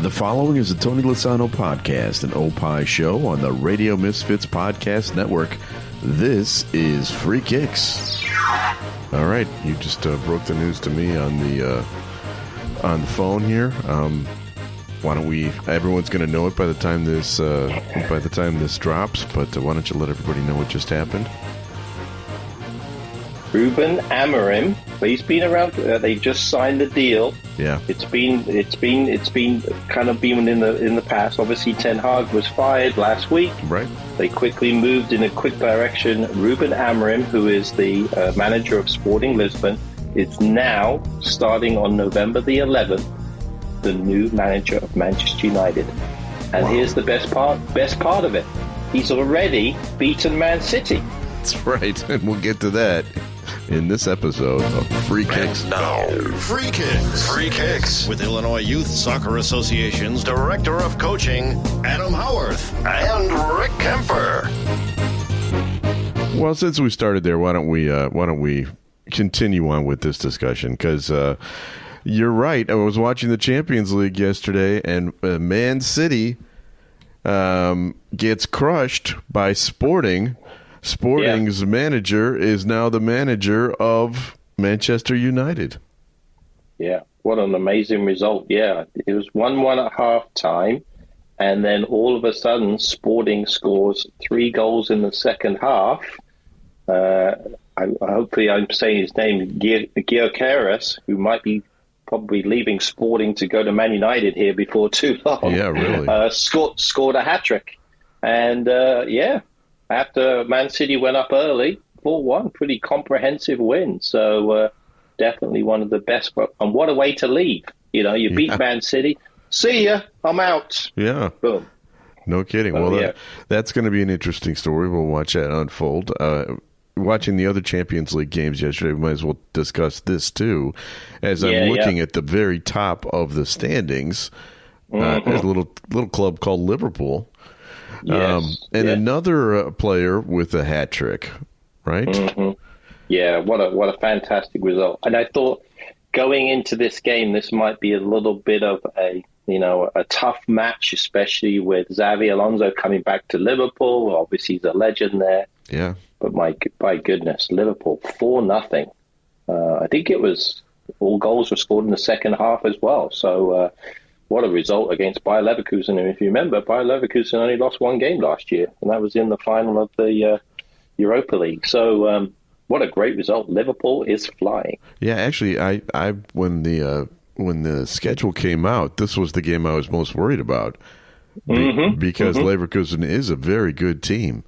The following is a Tony Lasano podcast, an Opie show on the Radio Misfits Podcast Network. This is Free Kicks. All right, you just broke the news to me on the phone here. Why don't we? Everyone's going to know it by the time this drops. But why don't you let everybody know what just happened? Ruben Amorim, he's been around. They just signed the deal. Yeah, it's been kind of been in the past. Obviously, Ten Hag was fired last week. Right. They quickly moved in a quick direction. Ruben Amorim, who is the manager of Sporting Lisbon, is now starting on November the 11th, the new manager of Manchester United. And Here's the best part of it: he's already beaten Man City. That's right, and we'll get to that in this episode of Free Kicks. And now, Free Kicks. Free Kicks with Illinois Youth Soccer Association's Director of Coaching, Adam Howarth, and Rick Kemper. Well, since we started there, why don't we continue on with this discussion? Because you're right. I was watching the Champions League yesterday, and Man City gets crushed by Sporting. Sporting's manager is now the manager of Manchester United. Yeah, what an amazing result. Yeah, it was 1-1 at half time, and then all of a sudden Sporting scores 3 goals in the second half. Hopefully I'm saying his name, Gyökeres, who might be probably leaving Sporting to go to Man United here before too long. Yeah, really. Scored a hat-trick. And, after Man City went up early, 4-1, pretty comprehensive win. So definitely one of the best. And what a way to leave. You know, you beat Man City. See ya. I'm out. Yeah. Boom. No kidding. That's going to be an interesting story. We'll watch that unfold. Watching the other Champions League games yesterday, we might as well discuss this too. As I'm looking at the very top of the standings, there's a little club called Liverpool. Another player with a hat trick, right? Mm-hmm. Yeah, what a fantastic result. And I thought going into this game, this might be a little bit of a tough match, especially with Xavi Alonso coming back to Liverpool. Obviously, he's a legend there. Yeah. But my goodness, Liverpool 4-0. I think it was all goals were scored in the second half as well. So. What a result against Bayer Leverkusen. And if you remember, Bayer Leverkusen only lost 1 game last year, and that was in the final of the Europa League. So what a great result. Liverpool is flying. Yeah, actually, I when the schedule came out, this was the game I was most worried about because Leverkusen is a very good team.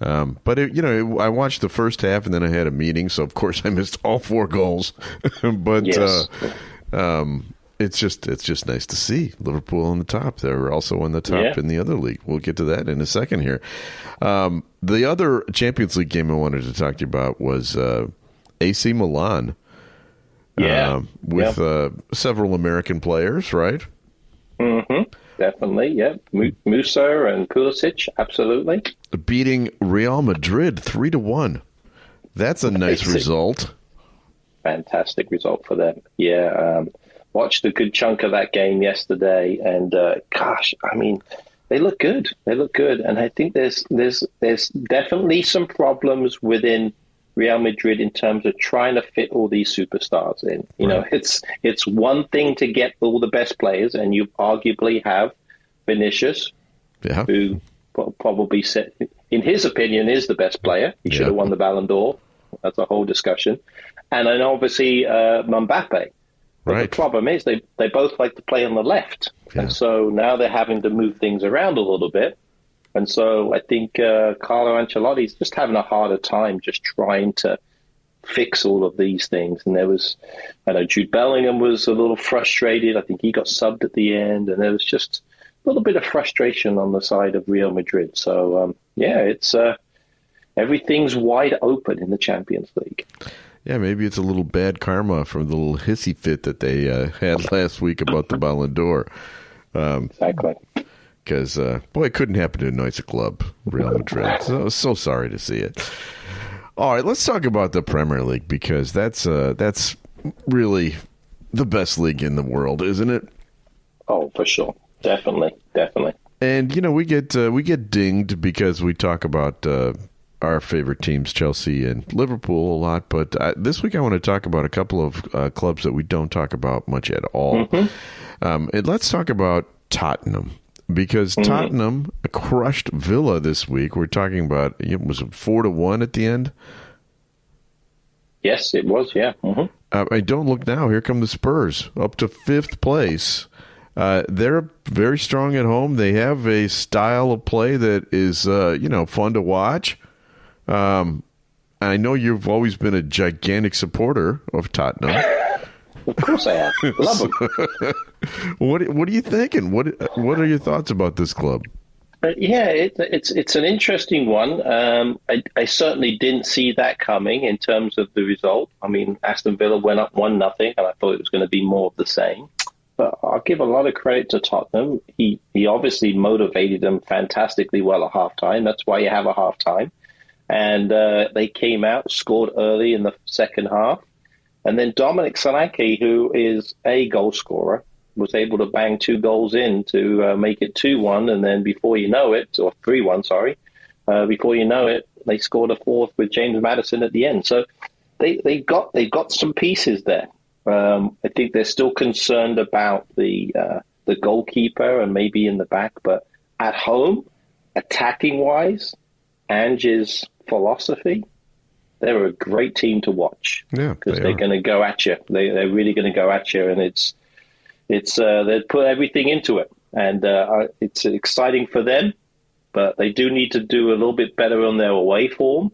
But I watched the first half, and then I had a meeting, so of course I missed all 4 goals. But yes. It's just nice to see Liverpool on the top. They're also on the top in the other league. We'll get to that in a second here. The other Champions League game I wanted to talk to you about was AC Milan. With several American players, right? Mm-hmm. Definitely, yeah. Musa and Pulisic, absolutely. Beating Real Madrid 3-1. That's a nice result. Fantastic result for them. Yeah. Watched a good chunk of that game yesterday, and they look good. They look good, and I think there's definitely some problems within Real Madrid in terms of trying to fit all these superstars in. You know, it's one thing to get all the best players, and you arguably have Vinicius, who probably in his opinion is the best player. He should have won the Ballon d'Or. That's a whole discussion, and then obviously Mbappe. But the problem is they both like to play on the left. Yeah. And so now they're having to move things around a little bit. And so I think Carlo Ancelotti's just having a harder time just trying to fix all of these things. And I know Jude Bellingham was a little frustrated. I think he got subbed at the end. And there was just a little bit of frustration on the side of Real Madrid. So, it's everything's wide open in the Champions League. Yeah, maybe it's a little bad karma from the little hissy fit that they had last week about the Ballon d'Or. Exactly. Because, it couldn't happen to a nicer club, Real Madrid. So sorry to see it. All right, let's talk about the Premier League, because that's really the best league in the world, isn't it? Oh, for sure. Definitely. And we get dinged because we talk about our favorite teams, Chelsea and Liverpool, a lot. But this week I want to talk about a couple of clubs that we don't talk about much at all. And let's talk about Tottenham, because Tottenham crushed Villa this week. We're talking about, was it 4-1 at the end? Yes, it was. Yeah. Don't look now. Here come the Spurs up to 5th place. They're very strong at home. They have a style of play that is, fun to watch. I know you've always been a gigantic supporter of Tottenham. Of course I am. Love them. What are you thinking? What are your thoughts about this club? It's an interesting one. I certainly didn't see that coming in terms of the result. I mean, Aston Villa went up 1-0, and I thought it was going to be more of the same. But I'll give a lot of credit to Tottenham. He obviously motivated them fantastically well at halftime. That's why you have a halftime. And they came out, scored early in the second half. And then Dominic Solanke, who is a goal scorer, was able to bang 2 goals in to make it 2-1. And then before you know it, or 3-1, sorry, before you know it, they scored a 4th with James Maddison at the end. So they got some pieces there. I think they're still concerned about the goalkeeper and maybe in the back, but at home, attacking-wise, Ange's philosophy, they're a great team to watch because they're going to go at you. They're really going to go at you, and it's they put everything into it, and it's exciting for them. But they do need to do a little bit better on their away form.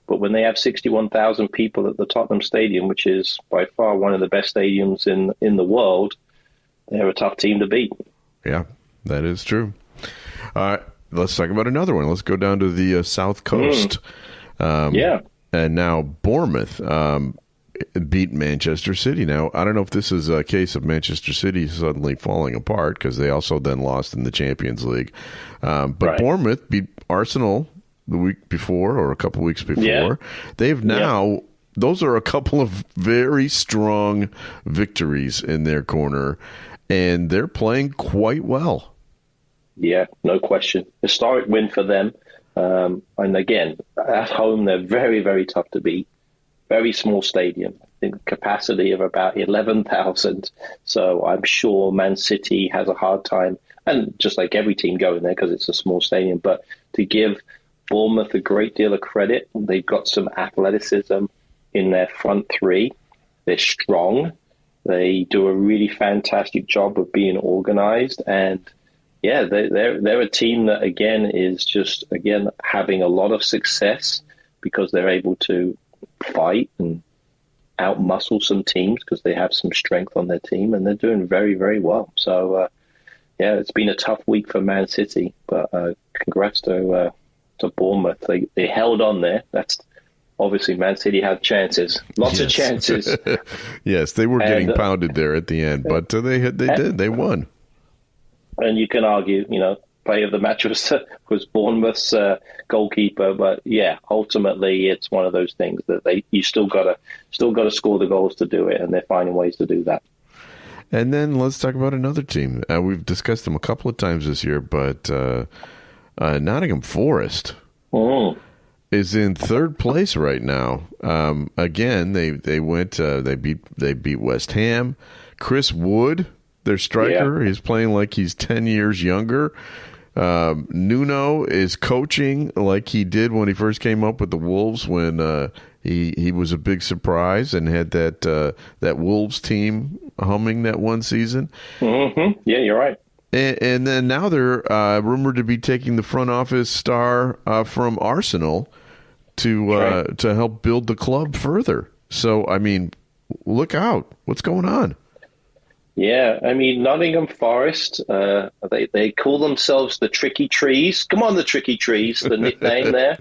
But when they have 61,000 people at the Tottenham Stadium, which is by far one of the best stadiums in the world, they're a tough team to beat. Yeah, that is true. Let's talk about another one. Let's go down to the South Coast. And now Bournemouth beat Manchester City. Now, I don't know if this is a case of Manchester City suddenly falling apart, because they also then lost in the Champions League. But Bournemouth beat Arsenal the week before, or a couple weeks before. Yeah. They've now, those are a couple of very strong victories in their corner, and they're playing quite well. Yeah, no question. Historic win for them. And again, at home, they're very, very tough to beat. Very small stadium. I think capacity of about 11,000. So I'm sure Man City has a hard time, and just like every team going there because it's a small stadium. But to give Bournemouth a great deal of credit, they've got some athleticism in their front three. They're strong. They do a really fantastic job of being organized, and yeah, they're a team that again is just having a lot of success because they're able to fight and outmuscle some teams because they have some strength on their team, and they're doing very, very well. So it's been a tough week for Man City, but congrats to Bournemouth. They held on there. That's obviously Man City had chances, lots of chances. Yes, they were getting pounded there at the end, but they won. And you can argue, play of the match was Bournemouth's goalkeeper, but yeah, ultimately it's one of those things that you still got to score the goals to do it, and they're finding ways to do that. And then let's talk about another team. We've discussed them a couple of times this year, but Nottingham Forest is in 3rd place right now. Again, they went they beat West Ham. Chris Wood, their striker, is playing like he's 10 years younger. Nuno is coaching like he did when he first came up with the Wolves, when he was a big surprise and had that Wolves team humming that one season. Mm-hmm. Yeah, you're right. And then now they're rumored to be taking the front office star from Arsenal to help build the club further. So, I mean, look out. What's going on? Yeah, I mean, Nottingham Forest, they call themselves the Tricky Trees. Come on, the Tricky Trees, the nickname there.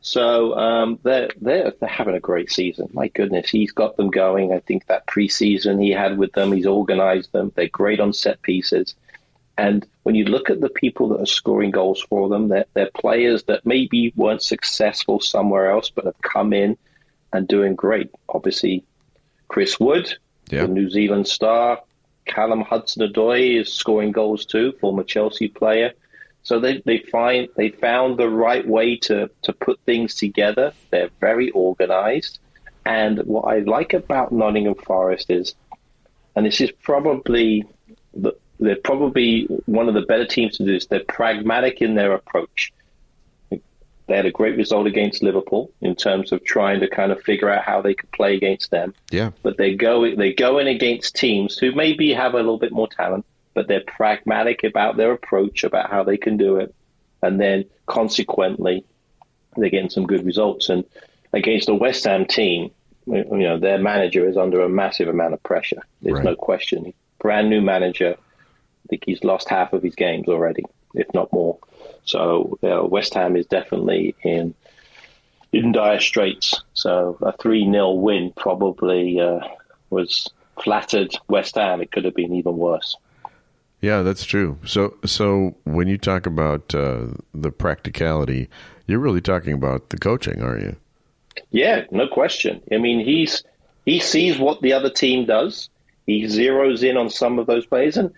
So they're having a great season. My goodness, he's got them going. I think that preseason he had with them, he's organized them. They're great on set pieces. And when you look at the people that are scoring goals for them, they're players that maybe weren't successful somewhere else but have come in and doing great. Obviously, Chris Wood, the New Zealand star, Callum Hudson-Odoi is scoring goals too, former Chelsea player. So they found the right way to put things together. They're very organized. And what I like about Nottingham Forest is, and this is probably they're probably one of the better teams to do this, they're pragmatic in their approach. They had a great result against Liverpool in terms of trying to kind of figure out how they could play against them. Yeah. But they go in against teams who maybe have a little bit more talent, but they're pragmatic about their approach, about how they can do it. And then consequently, they're getting some good results. And against a West Ham team, their manager is under a massive amount of pressure. There's no question. Brand new manager. I think he's lost half of his games already, if not more. So West Ham is definitely in dire straits. So a 3-0 win probably was flattered West Ham. It could have been even worse. Yeah, that's true. So when you talk about the practicality, you're really talking about the coaching, aren't you? Yeah, no question. I mean, he sees what the other team does. He zeroes in on some of those players, and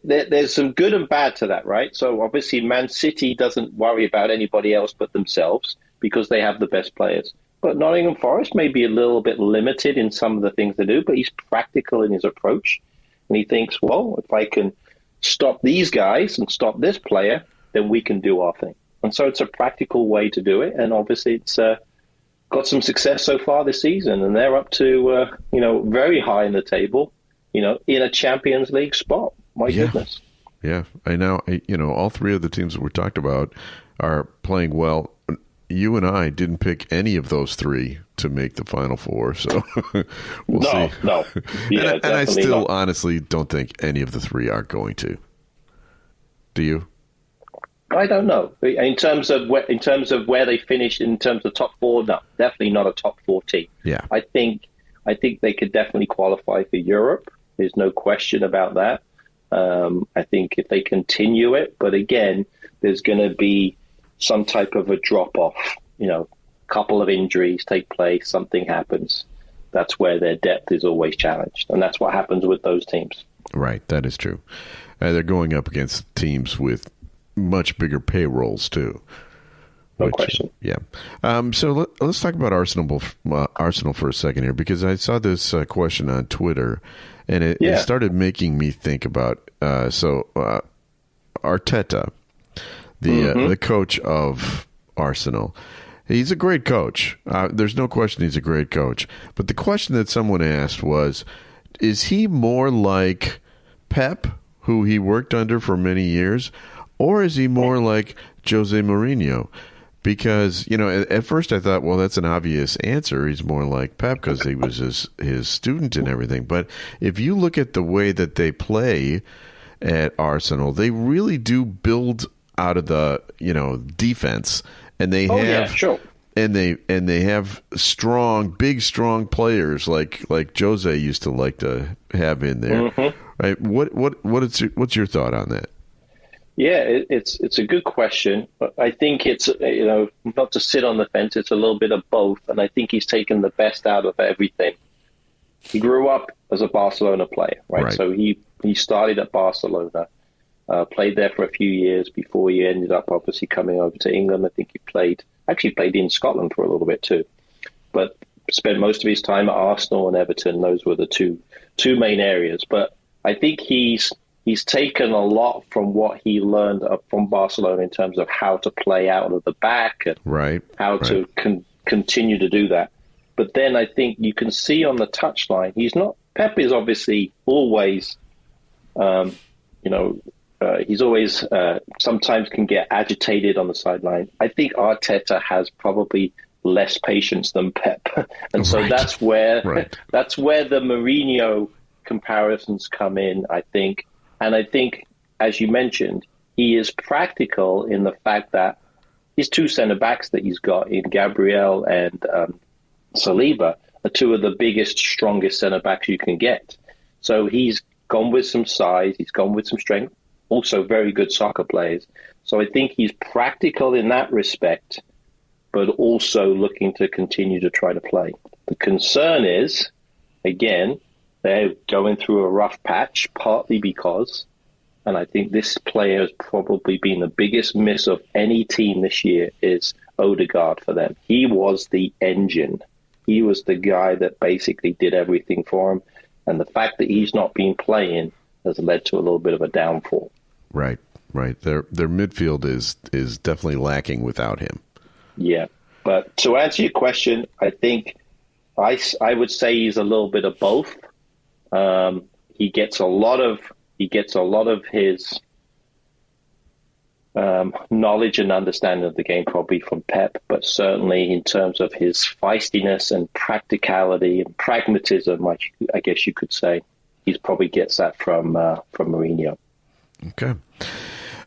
there's some good and bad to that, right? So obviously Man City doesn't worry about anybody else but themselves because they have the best players. But Nottingham Forest may be a little bit limited in some of the things they do, but he's practical in his approach. And he thinks, well, if I can stop these guys and stop this player, then we can do our thing. And so it's a practical way to do it. And obviously it's got some success so far this season. And they're up to, very high in the table, in a Champions League spot. My goodness. Yeah, I know. All three of the teams that we talked about are playing well. You and I didn't pick any of those three to make the Final Four, so we'll see. No. Yeah, and I still honestly don't think any of the three are going to. Do you? I don't know. In terms of where they finished in terms of top four, no, definitely not a top 4 team. Yeah. I think they could definitely qualify for Europe. There's no question about that. I think if they continue it, but again, there's going to be some type of a drop-off, couple of injuries take place, something happens. That's where their depth is always challenged. And that's what happens with those teams. Right, that is true. They're going up against teams with much bigger payrolls, too. No question. Yeah. So let's talk about Arsenal for a second here, because I saw this question on Twitter, and it started making me think about Arteta, the coach of Arsenal. He's a great coach. There's no question he's a great coach. But the question that someone asked was, is he more like Pep, who he worked under for many years, or is he more like Jose Mourinho? Because, at first I thought, well, that's an obvious answer. He's more like Pep because he was his student and everything. But if you look at the way that they play at Arsenal, they really do build out of the, defense. And they and they have big, strong players like Jose used to like to have in there. Mm-hmm. Right? What's your thought on that? Yeah, it's a good question. I think it's, not to sit on the fence, it's a little bit of both. And I think he's taken the best out of everything. He grew up as a Barcelona player, right? So he started at Barcelona, played there for a few years before he ended up obviously coming over to England. I think he played in Scotland for a little bit too, but spent most of his time at Arsenal and Everton. Those were the two main areas. But I think he's taken a lot from what he learned from Barcelona in terms of how to play out of the back and how to continue to do that. But then I think you can see on the touchline, Pep is obviously always, he's always sometimes can get agitated on the sideline. I think Arteta has probably less patience than Pep. And so that's where the Mourinho comparisons come in, I think. And I think, as you mentioned, he is practical in the fact that his two centre-backs that he's got in Gabriel and Saliba are two of the biggest, strongest centre-backs you can get. So he's gone with some size, he's gone with some strength, also very good soccer players. So I think he's practical in that respect, but also looking to continue to try to play. The concern is, again, they're going through a rough patch, partly because, and I think this player has probably been the biggest miss of any team this year, is Odegaard for them. He was the engine. He was the guy that basically did everything for him. And the fact that he's not been playing has led to a little bit of a downfall. Right. Their midfield is definitely lacking without him. Yeah. But to answer your question, I think I would say he's a little bit of both. He gets a lot of his knowledge and understanding of the game probably from Pep, but certainly in terms of his feistiness and practicality and pragmatism, I guess you could say, he probably gets that from Mourinho. Okay.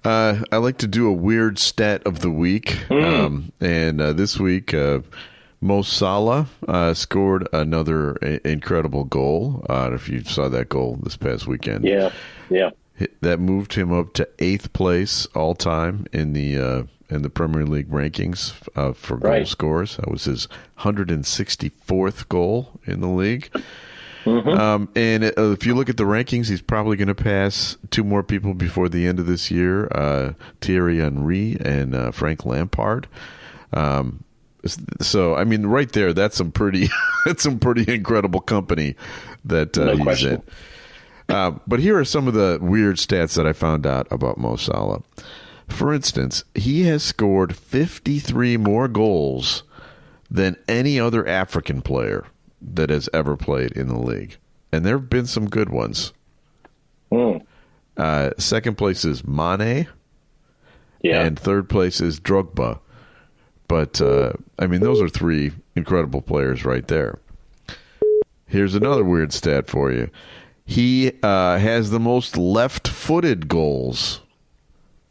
I like to do a weird stat of the week, and this week Mo Salah scored another incredible goal. If you saw that goal this past weekend, yeah. That moved him up to 8th place all time in the Premier League rankings for goal scores. That was his 164th goal in the league. And if you look at the rankings, he's probably going to pass 2 more people before the end of this year: Thierry Henry and Frank Lampard. So, I mean, right there, that's some pretty incredible company that he's in. But here are some of the weird stats that I found out about Mo Salah. For instance, he has scored 53 more goals than any other African player that has ever played in the league. And there have been some good ones. Second place is Mane. Yeah. And third place is Drogba. But, I mean, those are 3 incredible players right there. Here's another weird stat for you. He has the most left-footed goals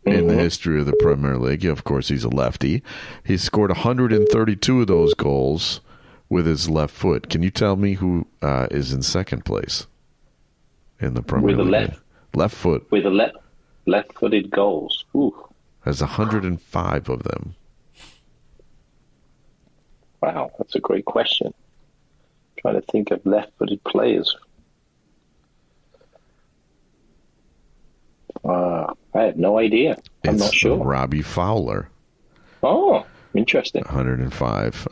in the history of the Premier League. Of course, he's a lefty. He scored 132 of those goals with his left foot. Can you tell me who is in second place in the Premier League? With the left foot. With the left-footed goals. Ooh. Has 105 of them. Wow, that's a great question. I'm trying to think of left-footed players. I have no idea. I'm not sure. Robbie Fowler. Oh, interesting. 105.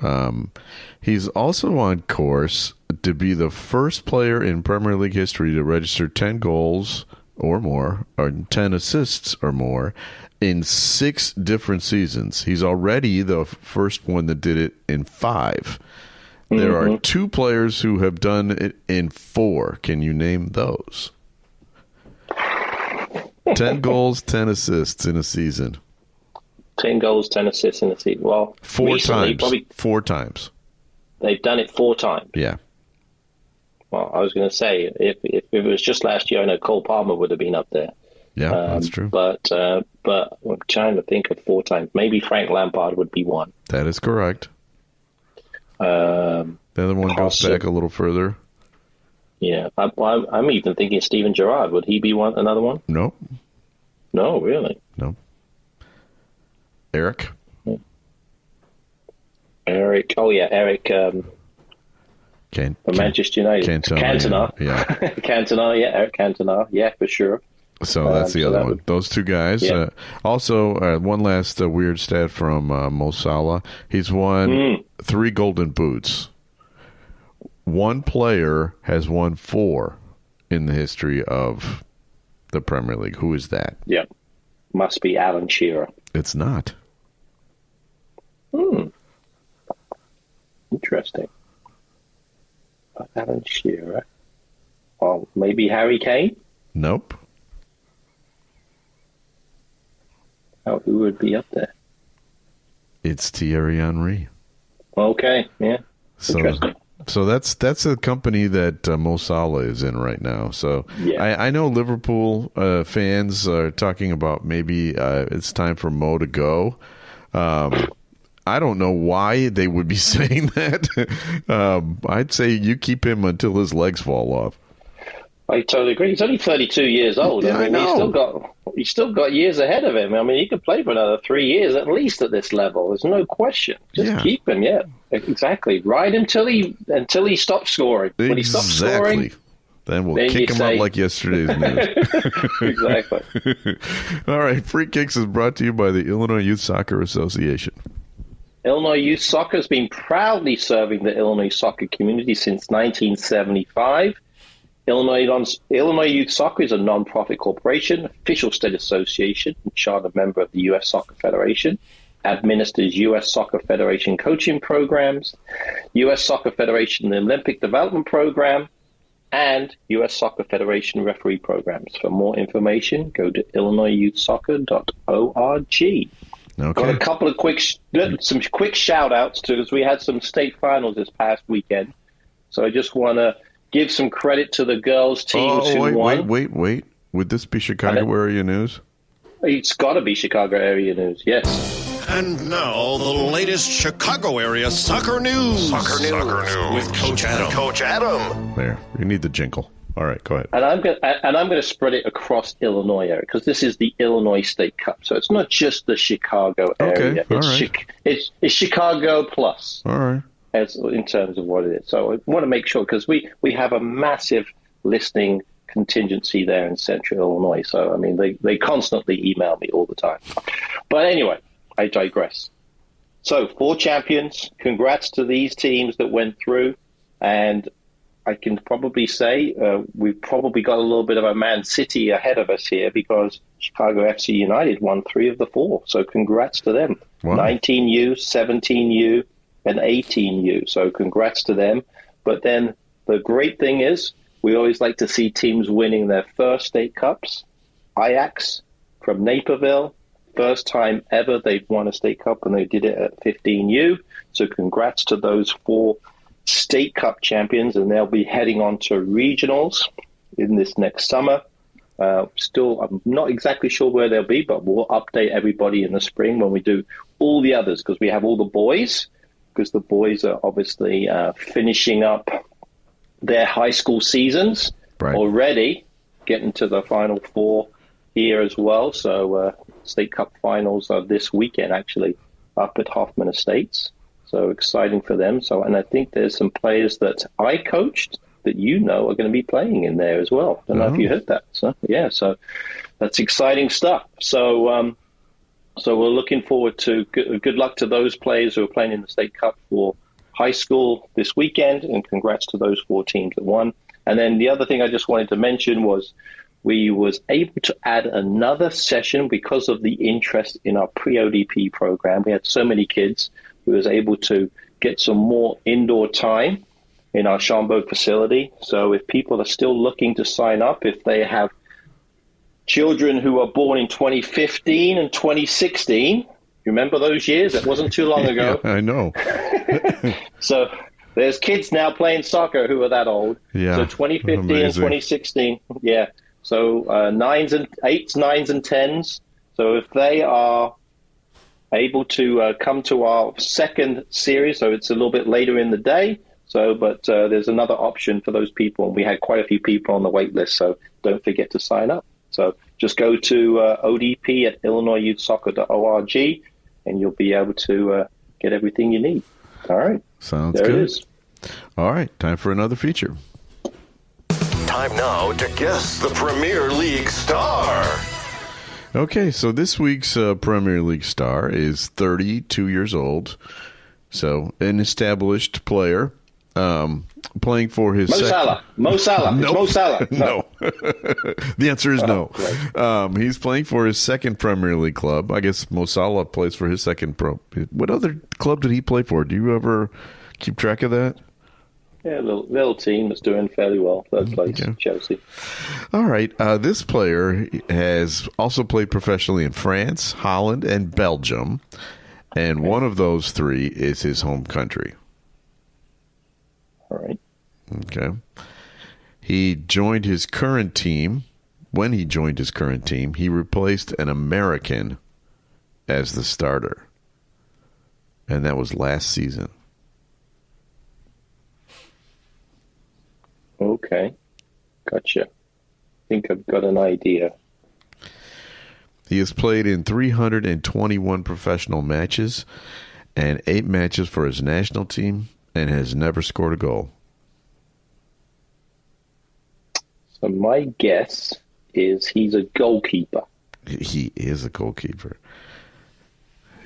He's also on course to be the first player in Premier League history to register 10 goals or more, or 10 assists or more, in 6 different seasons. He's already the first one that did it in 5. There are 2 players who have done it in 4. Can you name those? 10 goals, 10 assists in a season. 10 goals, 10 assists in a season. Well, 4 times. 4 times. They've done it 4 times. Yeah. Well, I was going to say, if it was just last year, I know Cole Palmer would have been up there. Yeah, that's true. But I'm trying to think of 4 times. Maybe Frank Lampard would be one. That is correct. The other one goes back a little further. Yeah, I'm even thinking Steven Gerrard. Would he be another one? Nope. No, really? No. Eric? Eric. Oh, yeah, Eric from Manchester United. Cantona. Yeah. Cantona, yeah, Eric Cantona. Yeah, for sure. So that's the other one. Those 2 guys. Yeah. Also, one last weird stat from Mo Salah. He's won 3 Golden Boots. 1 player has won 4 in the history of the Premier League. Who is that? Yeah. Must be Alan Shearer. It's not. Interesting. Alan Shearer. Well, maybe Harry Kane? Nope. Who would be up there? It's Thierry Henry. Okay, yeah. Interesting. So that's a company that Mo Salah is in right now. So yeah. I know Liverpool fans are talking about maybe it's time for Mo to go. I don't know why they would be saying that. I'd say you keep him until his legs fall off. I totally agree. He's only 32 years old. Yeah, I mean, he's still got years ahead of him. I mean, he could play for another 3 years at least at this level. There's no question. Just keep him. Yeah, exactly. Ride him till he stops scoring. When he stops scoring, Then we'll kick them up like yesterday's news. Exactly. All right. Free Kicks is brought to you by the Illinois Youth Soccer Association. Illinois Youth Soccer has been proudly serving the Illinois soccer community since 1975. Illinois Youth Soccer is a non-profit corporation, official state association, and charter member of the U.S. Soccer Federation, administers U.S. Soccer Federation coaching programs, U.S. Soccer Federation Olympic Development Program, and U.S. Soccer Federation referee programs. For more information, go to illinoisyouthsoccer.org. Okay. Got a couple of quick shout-outs to, because we had some state finals this past weekend. So I just want to give some credit to the girls' teams who won. Wait. Would this be Chicago area news? It's got to be Chicago area news, yes. And now, the latest Chicago area soccer news. Soccer news. With Coach Adam. There. You need the jingle. All right, go ahead. And I'm going to spread it across Illinois area, because this is the Illinois State Cup. So it's not just the Chicago area. Okay, it's Chicago plus. All right. As in terms of what it is. So I want to make sure, because we have a massive listening contingency there in Central Illinois. So, I mean, they constantly email me all the time. But anyway, I digress. So 4 champions. Congrats to these teams that went through. And I can probably say we've probably got a little bit of a Man City ahead of us here, because Chicago FC United won 3 of the 4. So congrats to them. Wow. 19U, 17U, and 18U. So congrats to them. But then the great thing is, we always like to see teams winning their first state cups. Ajax from Naperville, first time ever they've won a state cup, and they did it at 15U. So congrats to those 4 state cup champions, and they'll be heading on to regionals in this next summer. Still, I'm not exactly sure where they'll be, but we'll update everybody in the spring when we do all the others, because we have all the boys, because the boys are obviously finishing up their high school seasons already, getting to the Final Four here as well. So state cup finals are this weekend, actually, up at Hoffman Estates. So exciting for them. So, and I think there's some players that I coached that are going to be playing in there as well. Don't know if you heard that. So yeah, so that's exciting stuff. So so we're looking forward to good luck to those players who are playing in the state cup for high school this weekend, and congrats to those 4 teams that won. And then the other thing I just wanted to mention was we was able to add another session because of the interest in our pre-ODP program. We had so many kids. We was able to get some more indoor time in our Schaumburg facility. So if people are still looking to sign up, if they have children who are born in 2015 and 2016, remember those years? It wasn't too long ago. Yeah, I know. So there's kids now playing soccer who are that old. Yeah, so 2015 and 2016. Yeah. So 8s, 9s, and 10s. So if they are able to come to our second series, so it's a little bit later in the day. So, but there's another option for those people, and we had quite a few people on the wait list. So don't forget to sign up. So just go to ODP at illinoisyouthsoccer.org, and you'll be able to get everything you need. All right. Sounds there good. It is. All right. Time for another feature. Time now to guess the Premier League star. Okay, so this week's Premier League star is 32 years old. So an established player. Playing for his Salah. Mo Salah. Nope. Mo Salah. No. The answer is no. Right. He's playing for his second Premier League club. I guess Mo Salah plays for his second pro. What other club did he play for? Do you ever keep track of that? Yeah, a little team that's doing fairly well. Third place, Okay. Chelsea. All right. This player has also played professionally in France, Holland, and Belgium. And one of those 3 is his home country. All right. Okay. He joined his current team. When he joined his current team, he replaced an American as the starter. And that was last season. Okay. Gotcha. I think I've got an idea. He has played in 321 professional matches and 8 matches for his national team and has never scored a goal. So my guess is he's a goalkeeper. He is a goalkeeper.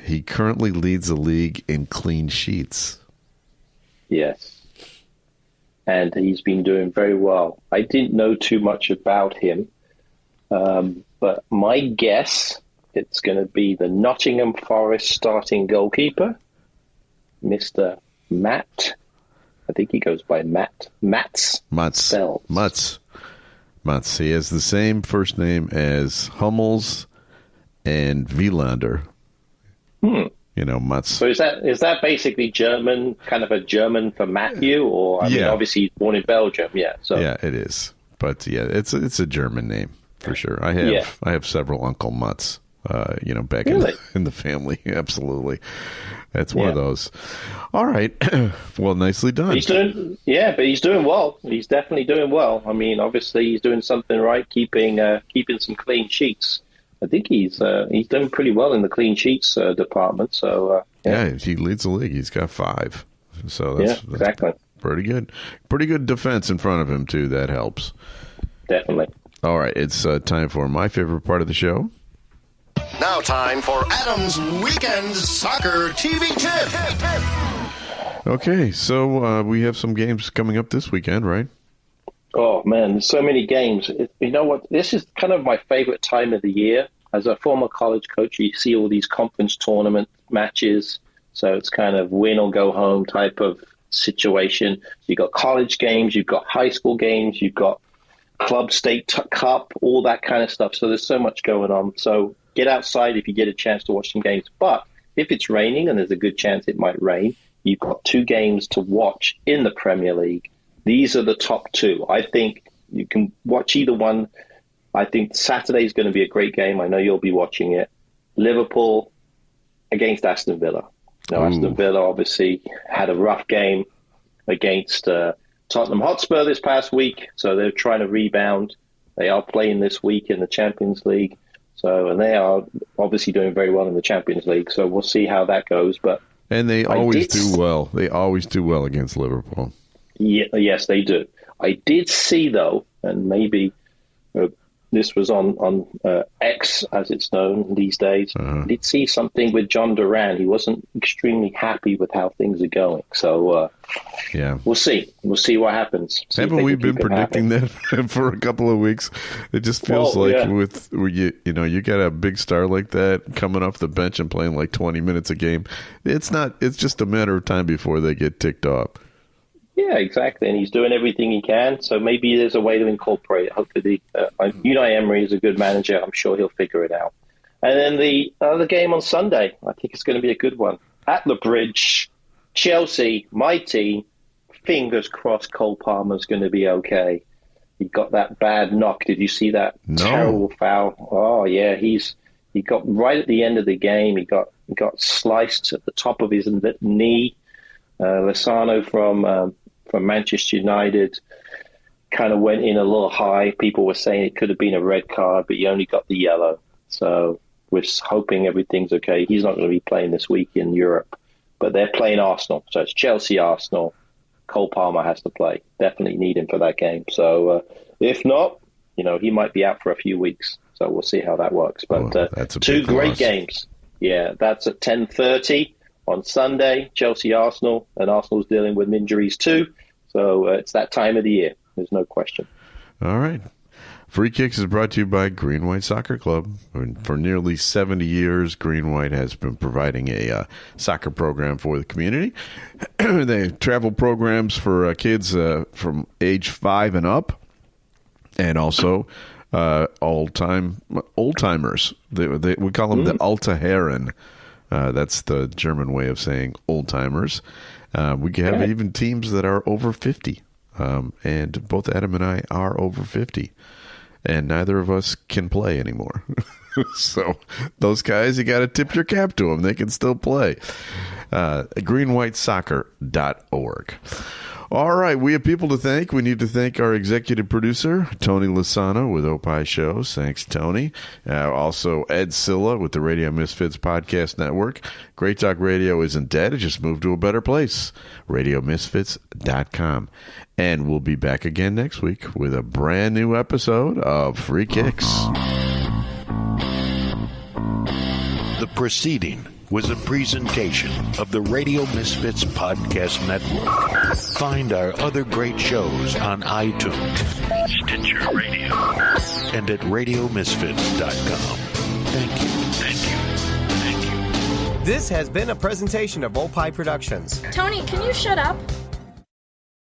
He currently leads the league in clean sheets. Yes. And he's been doing very well. I didn't know too much about him, but my guess, it's going to be the Nottingham Forest starting goalkeeper, Mr. Matt. I think he goes by Matt. Mats. Mats. He has the same first name as Hummels and Wielander. Mats. So is that basically German, kind of a German for Matthew? Or, I mean, obviously he's born in Belgium, yeah. So. Yeah, it is. But, yeah, it's a German name for sure. I have several Uncle Mats, back in the family. Absolutely. That's one of those. All right. Well, nicely done. But he's doing well. He's definitely doing well. I mean, obviously he's doing something right, keeping some clean sheets. I think he's done pretty well in the clean sheets department. So he leads the league. He's got 5. So that's exactly pretty good. Pretty good defense in front of him too. That helps. Definitely. All right, it's time for my favorite part of the show. Now time for Adam's Weekend Soccer TV Tip. Okay, so we have some games coming up this weekend, right? Oh, man, there's so many games. You know what? This is kind of my favorite time of the year. As a former college coach, you see all these conference tournament matches. So it's kind of win or go home type of situation. You've got college games, you've got high school games, you've got club state cup, all that kind of stuff. So there's so much going on. So get outside if you get a chance to watch some games. But if it's raining, and there's a good chance it might rain, you've got 2 games to watch in the Premier League. These are the top 2. I think you can watch either one. I think Saturday is going to be a great game. I know you'll be watching it. Liverpool against Aston Villa. Now, Aston Villa obviously had a rough game against Tottenham Hotspur this past week, so they're trying to rebound. They are playing this week in the Champions League, and they are obviously doing very well in the Champions League. So we'll see how that goes. And they always do well. They always do well against Liverpool. Yeah, yes, they do. I did see, though, and maybe this was on X, as it's known these days. I did see something with John Duran. He wasn't extremely happy with how things are going. So, we'll see. We'll see what happens. Haven't we been predicting that for a couple of weeks? It just feels with you got a big star like that coming off the bench and playing like 20 minutes a game. It's just a matter of time before they get ticked off. Yeah, exactly. And he's doing everything he can. So maybe there's a way to incorporate it. Hopefully, Unai Emery is a good manager. I'm sure he'll figure it out. And then the other game on Sunday, I think it's going to be a good one. At the Bridge, Chelsea, my team, fingers crossed Cole Palmer's going to be okay. He got that bad knock. Did you see that terrible foul? Oh, yeah. He got right at the end of the game. He got sliced at the top of his knee. Lozano from Manchester United kind of went in a little high. People were saying it could have been a red card, but he only got the yellow. So we're hoping everything's okay. He's not going to be playing this week in Europe, but they're playing Arsenal. So it's Chelsea, Arsenal. Cole Palmer has to play. Definitely need him for that game. So if not, he might be out for a few weeks. So we'll see how that works. But that's a 2 great games. Yeah, that's at 10:30 on Sunday. Chelsea, Arsenal, and Arsenal's dealing with injuries too. So it's that time of the year. There's no question. All right. Free Kicks is brought to you by Green White Soccer Club. For nearly 70 years, Green White has been providing a soccer program for the community. They have travel programs for kids from age 5 and up, and also old-timers. We call them the Alta Herren. That's the German way of saying old-timers. We have even teams that are over 50. And both Adam and I are over 50. And neither of us can play anymore. So those guys, you got to tip your cap to them. They can still play. Greenwhitesoccer.org. All right, we have people to thank. We need to thank our executive producer, Tony Lasano with Opie Shows. Thanks, Tony. Also, Ed Silla with the Radio Misfits Podcast Network. Great Talk Radio isn't dead. It just moved to a better place. RadioMisfits.com. And we'll be back again next week with a brand new episode of Free Kicks. The proceeding was a presentation of the Radio Misfits Podcast Network. Find our other great shows on iTunes, Stitcher Radio, and at RadioMisfits.com. Thank you. Thank you. Thank you. This has been a presentation of Opie Productions. Tony, can you shut up?